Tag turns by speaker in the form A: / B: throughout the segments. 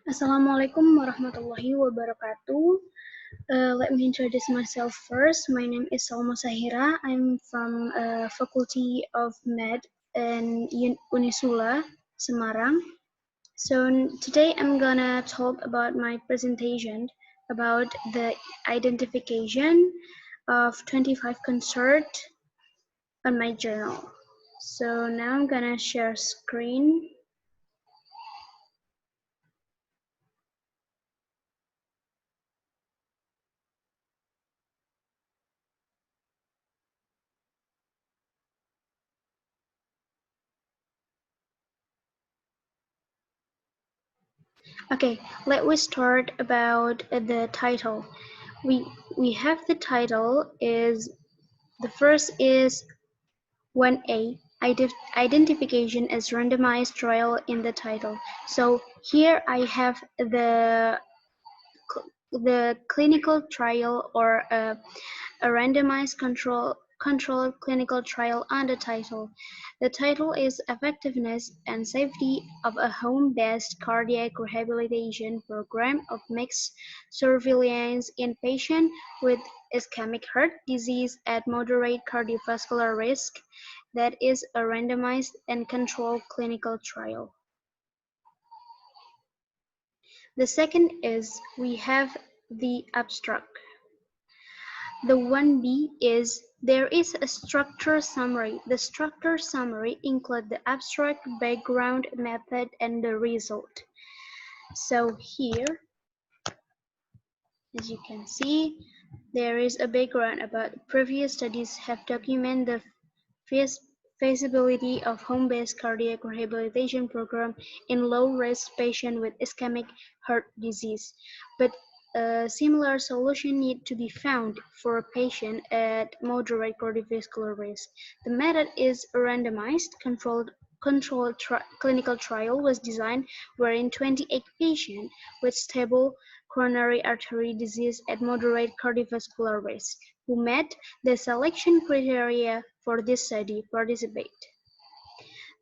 A: Assalamualaikum warahmatullahi wabarakatuh. Let me introduce myself first. My name is Salmah. I'm from Faculty of Med in Unisula, Semarang. So today I'm gonna talk about my presentation about the identification of 25 consort on my journal. So now I'm gonna share screen. Okay, let us start about the title. We have the title is the first is 1A identification as randomized trial in the title. So here I have the clinical trial or a randomized controlled clinical trial on the title. The title is Effectiveness and Safety of a Home-Based Cardiac Rehabilitation Program of Mixed Surveillance in Patients with Ischemic Heart Disease at Moderate Cardiovascular Risk. That is a randomized and controlled clinical trial. The second is we have the abstract. The 1B is there is a structure summary. The structure summary includes the abstract, background, method, and the result. So here, as you can see, there is a background about previous studies have documented the feasibility of home-based cardiac rehabilitation program in low-risk patients with ischemic heart disease, but a similar solution needs to be found for a patient at moderate cardiovascular risk. The method is a randomized, controlled clinical trial was designed wherein 28 patients with stable coronary artery disease at moderate cardiovascular risk who met the selection criteria for this study participate.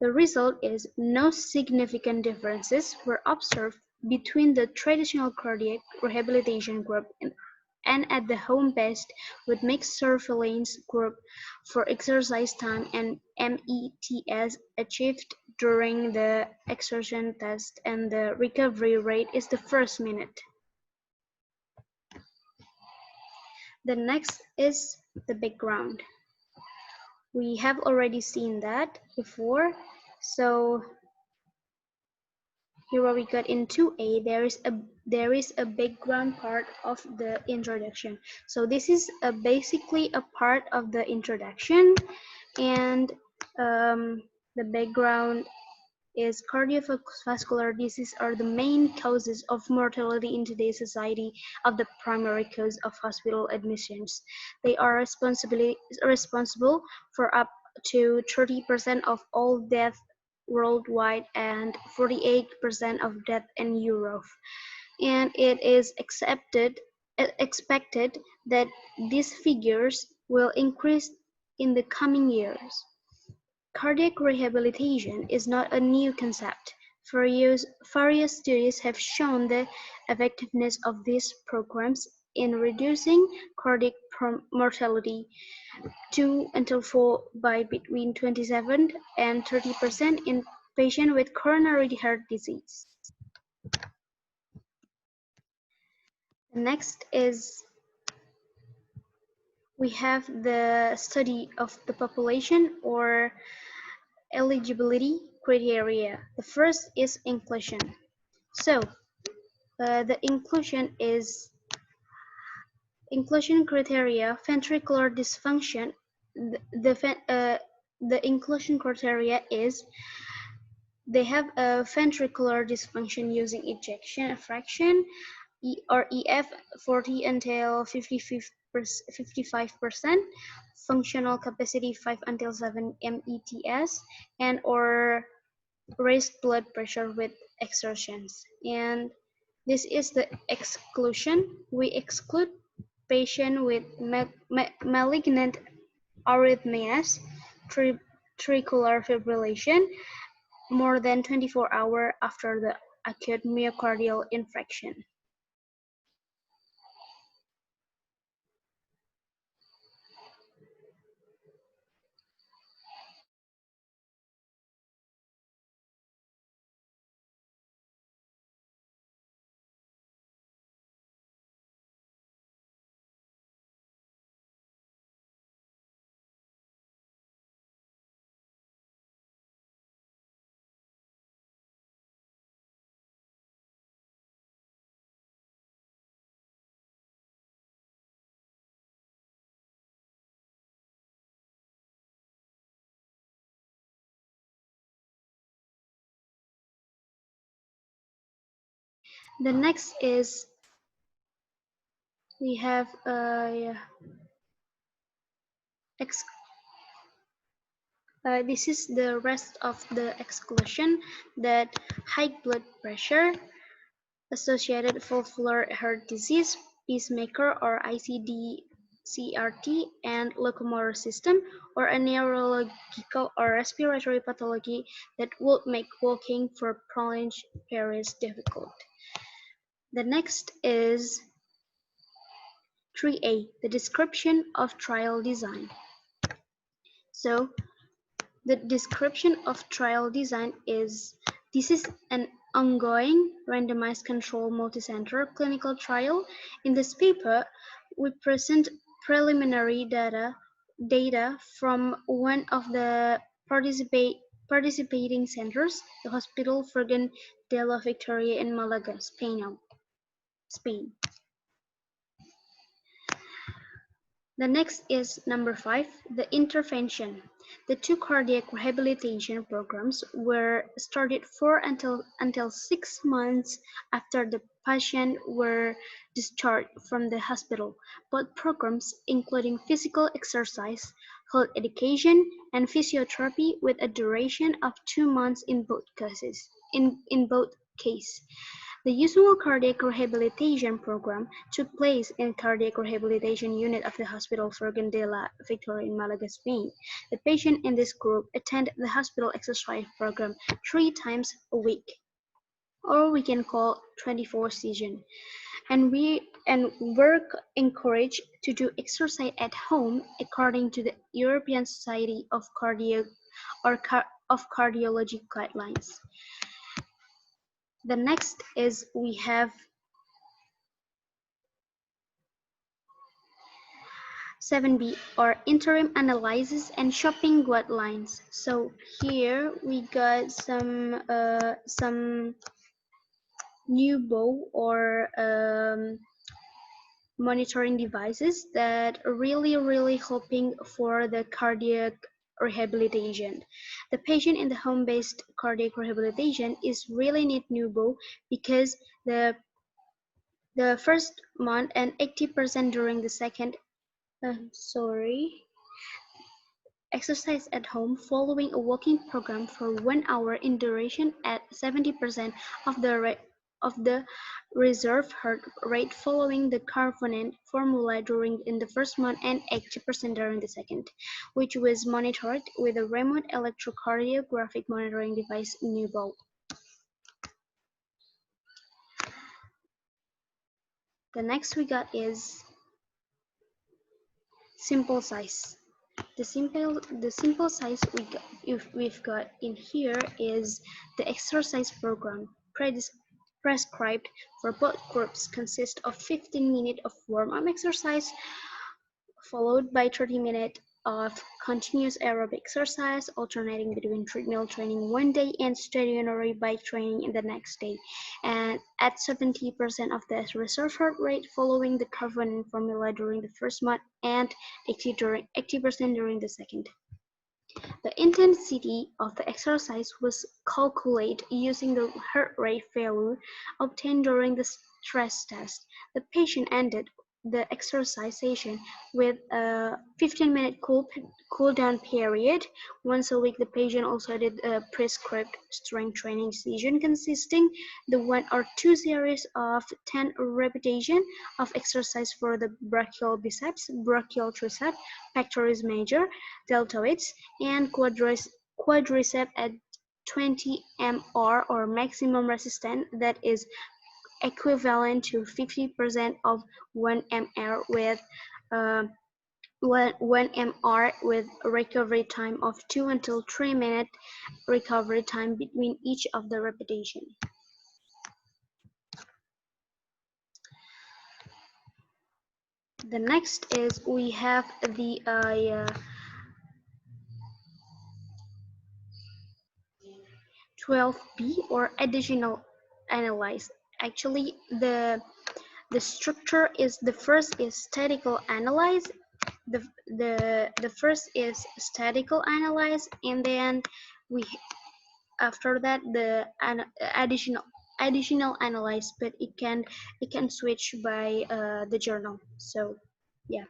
A: The result is no significant differences were observed between the traditional cardiac rehabilitation group and at the home-based with mixed surveillance group for exercise time and METs achieved during the exertion test, and the recovery rate is the first minute. The next is the background. We have already seen that before. So here what we got in 2A, there is a background part of the introduction. So this is basically a part of the introduction, and the background is cardiovascular disease are the main causes of mortality in today's society of the primary cause of hospital admissions. They are responsible for up to 30% of all deaths worldwide and 48% of deaths in Europe. And it is expected that these figures will increase in the coming years. Cardiac rehabilitation is not a new concept. Various studies have shown the effectiveness of these programs in reducing cardiac mortality 2 until 4 by between 27 and 30% in patients with coronary heart disease. The next is we have the study of the population or eligibility criteria. The first is inclusion. So the inclusion criteria ventricular dysfunction. The inclusion criteria is they have a ventricular dysfunction using ejection fraction or EF 40 until 55%, functional capacity 5 until 7 METs, and or raised blood pressure with exertions. And this is the exclusion. We exclude patients with malignant arrhythmias, atricular fibrillation, more than 24 hours after the acute myocardial infarction. The next is we have this is the rest of the exclusion that high blood pressure, associated valvular heart disease, pacemaker or ICD CRT, and locomotor system, or a neurological or respiratory pathology that would make walking for prolonged periods difficult. The next is 3A, the description of trial design. So the description of trial design is: this is an ongoing randomized controlled multicenter clinical trial. In this paper, we present preliminary data from one of the participating centers, the Hospital Virgen de la Victoria in Malaga, Spain. The next is number 5, the intervention. The 2 cardiac rehabilitation programs were started for until 6 months after the patient were discharged from the hospital. Both programs, including physical exercise, health education, and physiotherapy, with a duration of 2 months in both cases. In both cases. The usual cardiac rehabilitation program took place in cardiac rehabilitation unit of the Hospital Virgen de la Victoria in Malaga, Spain. The patient in this group attend the hospital exercise program 3 times a week, or we can call 24 session, and were encouraged to do exercise at home according to the European Society of Cardiology guidelines. The next is we have 7B, or interim analysis and shopping guidelines. So here we got some new bow or monitoring devices that are really helping for the cardiac rehabilitation. The patient in the home-based cardiac rehabilitation is really need Nubo because the first month and 80% during the second exercise at home following a walking program for 1 hour in duration at 70% of the reserve heart rate following the Carbonet formula in the first month and 80% during the second, which was monitored with a remote electrocardiographic monitoring device Nubo. The next we got is simple size. The simple size we've got in here is the exercise program prescribed for both groups consists of 15 minutes of warm-up exercise followed by 30 minutes of continuous aerobic exercise, alternating between treadmill training one day and stationary bike training in the next day, and at 70% of the reserve heart rate following the Carbonet formula during the first month and 80% during the second. The intensity of the exercise was calculated using the heart rate value obtained during the stress test. The patient ended the exercise session with a 15-minute cool down period. Once a week, the patient also did a prescribed strength training session consisting the 1 or 2 series of 10 repetitions of exercise for the brachial biceps, brachial tricep, pectoris major, deltoids, and quadriceps 20 mR or maximum resistance that is equivalent to 50% of 1 mR with uh, 1 mR with a recovery time of 2 until 3 minute recovery time between each of the repetition. The next is we have the 12B or additional analyze. Actually, the structure is the first is statical analyze. The first is statical analyze, and then we after that the additional analyze, but it can switch by the journal. So yeah.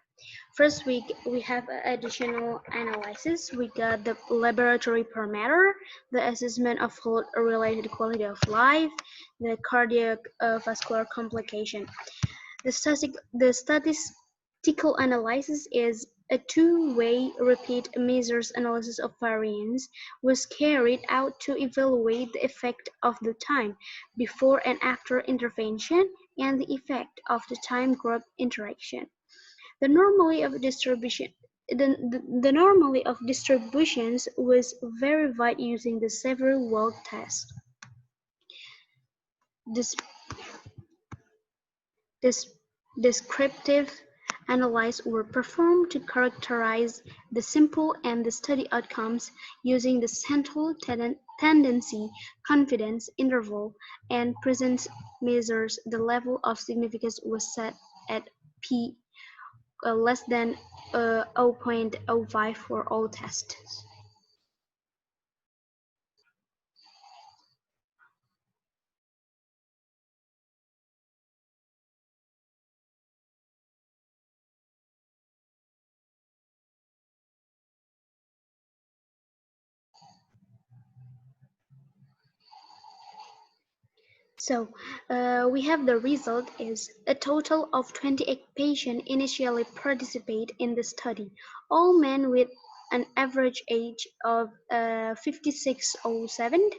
A: First, we have additional analysis. We got the laboratory parameter, the assessment of health-related quality of life, the cardiac vascular complication. The statistical analysis is a two-way repeat measures analysis of variance was carried out to evaluate the effect of the time before and after intervention and the effect of the time group interaction. The normally of distribution the normally of distributions was verified using the several walk test. This, this descriptive analyses were performed to characterize the sample and the study outcomes using the central tendency confidence interval, and presence measures the level of significance was set at p less than 0.05 for all tests. So we have the result is a total of 28 patients initially participate in the study, all men with an average age of 5607.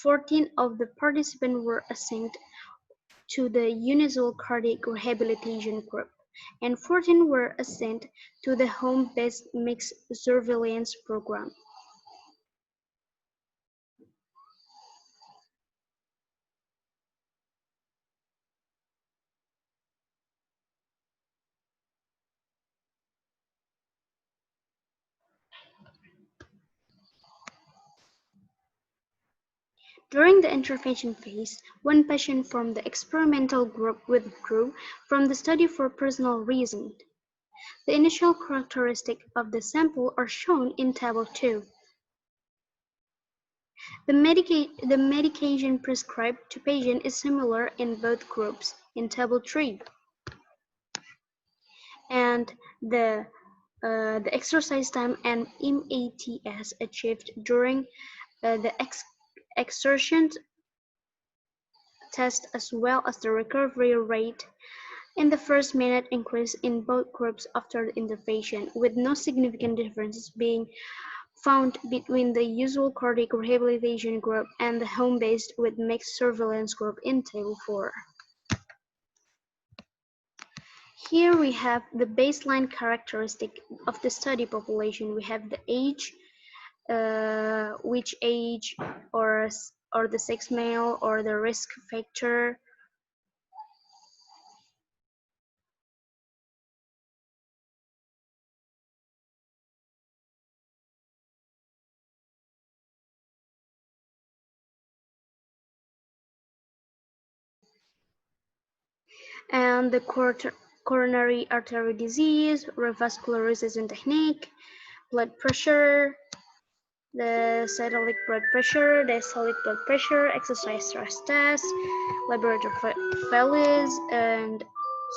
A: 14 of the participants were assigned to the unusual cardiac rehabilitation group, and 14 were assigned to the home-based mixed surveillance program. During the intervention phase, one patient from the experimental group withdrew from the study for personal reasons. The initial characteristics of the sample are shown in Table 2. The medication prescribed to patient is similar in both groups in Table 3. And the exercise time and MATS achieved during the exertion test, as well as the recovery rate in the first minute, increased in both groups after the intervention, with no significant differences being found between the usual cardiac rehabilitation group and the home-based with mixed surveillance group in Table 4. Here we have the baseline characteristic of the study population. We have the age, which age or the sex, male, or the risk factor. And the coronary artery disease, revascularization technique, blood pressure, the systolic blood pressure, diastolic blood pressure, exercise stress test, laboratory values, and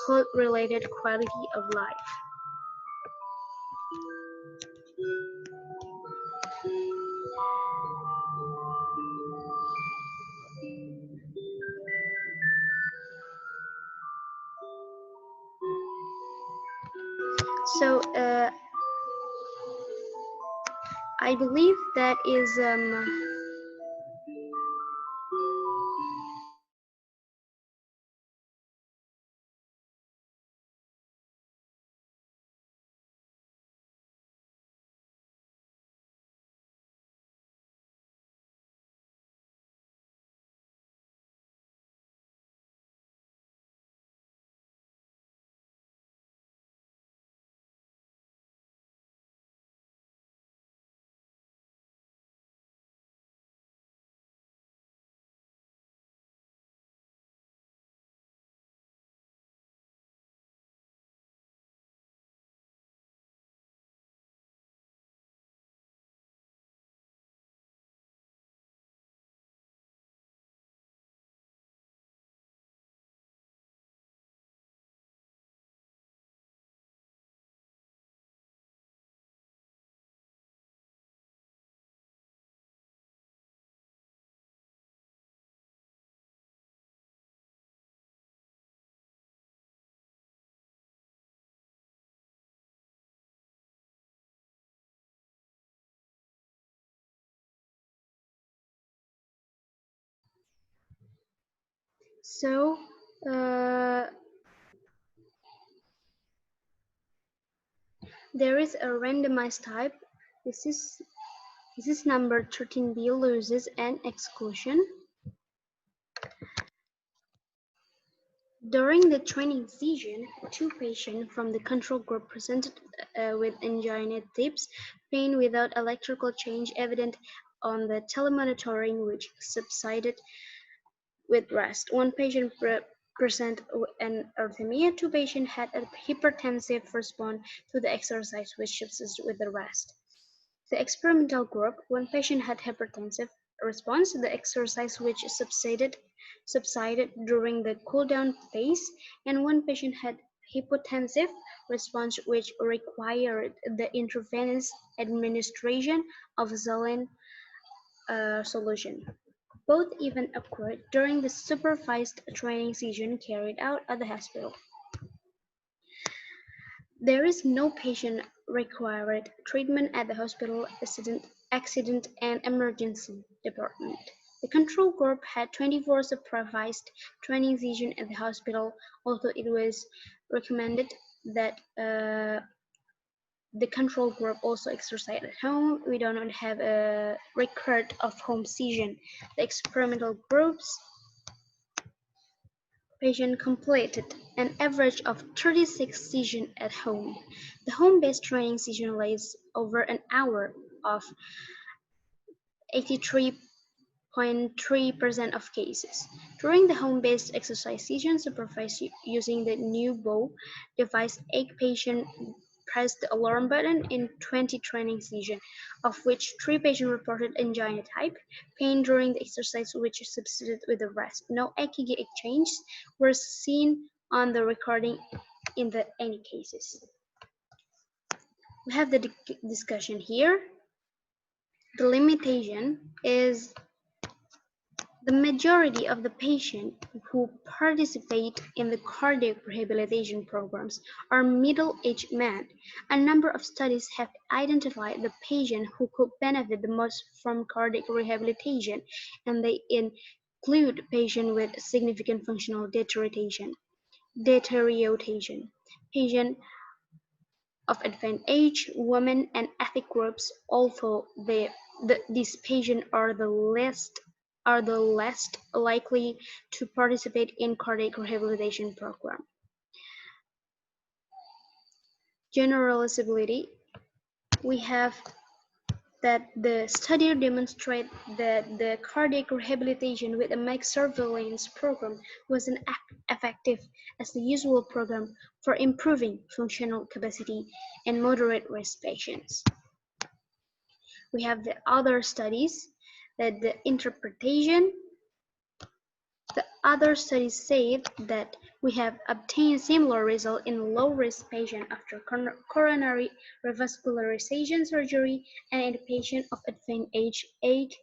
A: health-related quality of life. So I believe that is So uh, there is a randomized type. This is number 13B, losses and exclusion. During the training session, two patients from the control group presented with angina tips, pain without electrical change evident on the telemonitoring, which subsided with rest. One patient presented an arrhythmia. Two patients had a hypertensive response to the exercise, which subsided with the rest. The experimental group, one patient had hypertensive response to the exercise which subsided during the cool-down phase, and one patient had hypotensive response which required the intravenous administration of saline solution. Both events occurred during the supervised training session carried out at the hospital. There is no patient required treatment at the hospital accident and emergency department. The control group had 24 supervised training sessions at the hospital, although it was recommended that the control group also exercise at home. We do not have a record of home session. The experimental groups patient completed an average of 36 sessions at home. The home-based training session lasts over an hour of 83.3% of cases. During the home-based exercise session supervised using the new bow device, 8 patients pressed the alarm button in 20 training sessions, of which 3 patients reported angina type pain during the exercise, which subsided with the rest. No EKG exchanges were seen on the recording in any cases. We have the discussion here. The limitation is the majority of the patients who participate in the cardiac rehabilitation programs are middle-aged men. A number of studies have identified the patients who could benefit the most from cardiac rehabilitation, and they include patients with significant functional deterioration, patients of advanced age, women, and ethnic groups, although these patients are the least likely to participate in cardiac rehabilitation program. Generalizability, we have that the study demonstrates that the cardiac rehabilitation with a mixed surveillance program was as effective as the usual program for improving functional capacity in moderate risk patients. We have the other studies that the other studies say that we have obtained similar results in low-risk patients after coronary revascularization surgery and in patients of advanced age 8,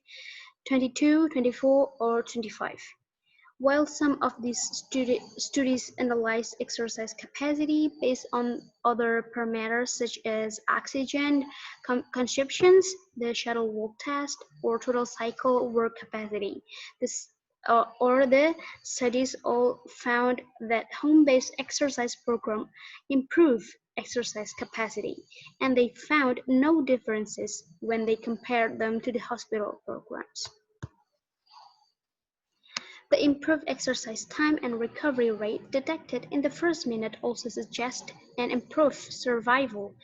A: 22, 24, or 25. While some of these studies analyze exercise capacity based on other parameters such as oxygen consumption, the shuttle walk test, or total cycle work capacity, the studies all found that home-based exercise programs improve exercise capacity, and they found no differences when they compared them to the hospital programs. The improved exercise time and recovery rate detected in the first minute also suggest an improved survival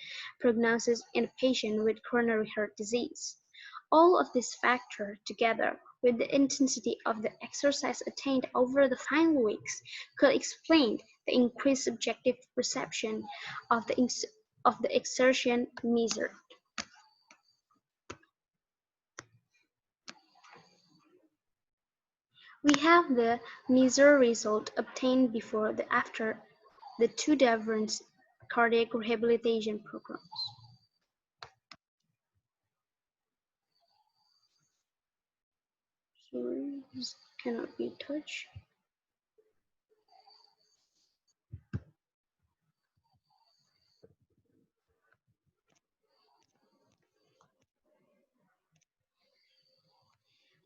A: prognosis in patients with coronary heart disease. All of these factors, together with the intensity of the exercise attained over the final weeks, could explain the increased subjective perception of the exertion measured. We have the measured result obtained before and after the two different cardiac rehabilitation programs. Sorry, this cannot be touched.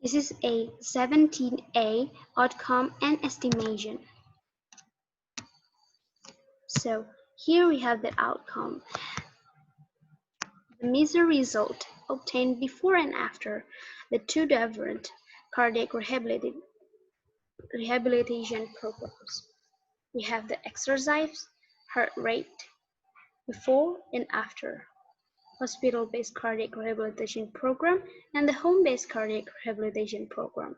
A: This is a 17A outcome and estimation. So here we have the outcome. The measure result obtained before and after the two different cardiac rehabilitation programs. We have the exercise heart rate before and after hospital-based cardiac rehabilitation program and the home-based cardiac rehabilitation program.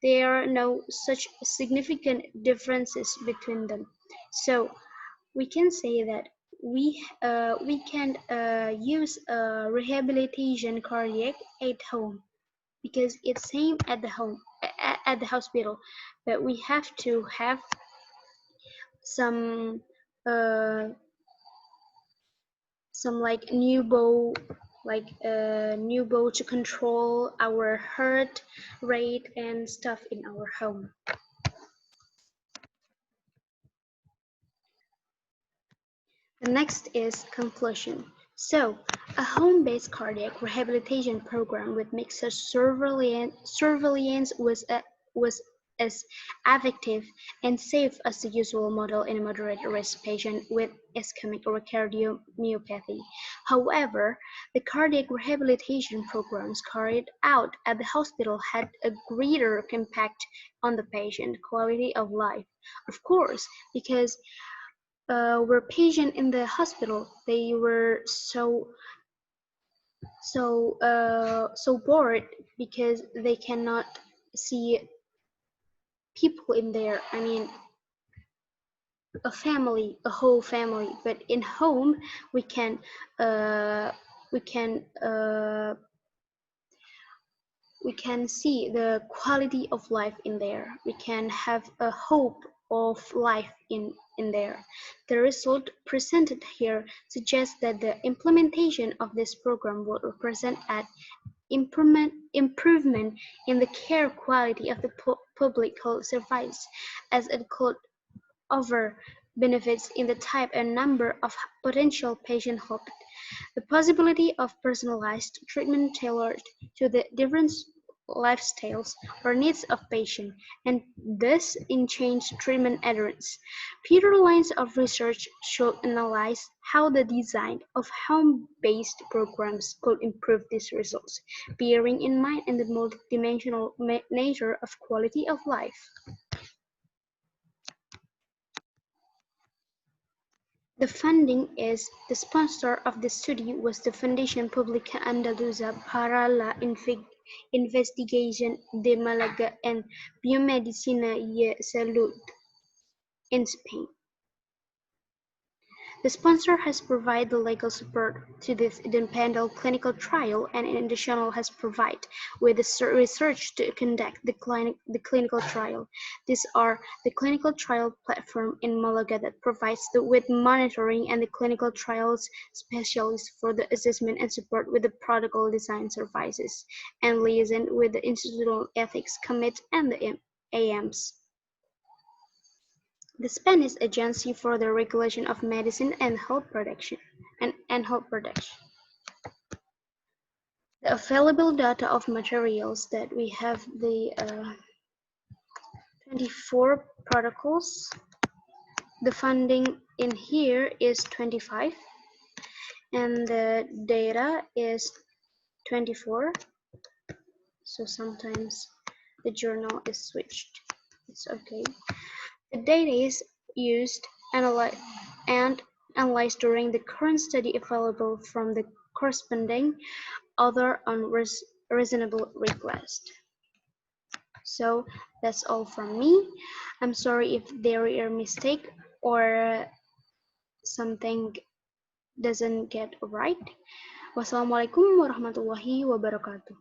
A: There are no such significant differences between them. So we can say that we can use rehabilitation cardiac at home because it's same at the home at the hospital, but we have to have some uh, some new bow to control our heart rate and stuff in our home. The next is conclusion. So, a home-based cardiac rehabilitation program with mixed surveillance was as effective and safe as the usual model in a moderate-risk patient with ischemic or cardiomyopathy. However, the cardiac rehabilitation programs carried out at the hospital had a greater impact on the patient quality of life. Of course, because were patient in the hospital. They were so bored because they cannot see people in there. I mean, a whole family. But in home, we can uh, we can uh, we can see the quality of life in there. We can have a hope of life in there. The result presented here suggests that the implementation of this program will represent an improvement in the care quality of the public health service, as it could offer benefits in the type and number of potential patients helped. The possibility of personalized treatment tailored to the different lifestyles or needs of patients, and thus in change treatment adherence. Further lines of research should analyze how the design of home-based programs could improve these results, bearing in mind the multidimensional nature of quality of life. The funding is the sponsor of the study was the Fundación Pública Andaluza para la Investigación de Málaga and Biomedicina y Salud in Spain. The sponsor has provided the legal support to this independent clinical trial and in addition has provided with the research to conduct the clinical trial. These are the clinical trial platform in Malaga that provides with monitoring and the clinical trials specialists for the assessment and support with the protocol design services and liaison with the Institutional Ethics Committee and the AMs. The Spanish Agency for the Regulation of Medicine and Health Protection. The available data of materials that we have the 24 protocols. The funding in here is 25 and the data is 24. So sometimes the journal is switched. It's okay. The data is used and analyzed during the current study available from the corresponding author on reasonable request. So that's all from me. I'm sorry if there are a mistake or something doesn't get right. Wassalamualaikum warahmatullahi wabarakatuh.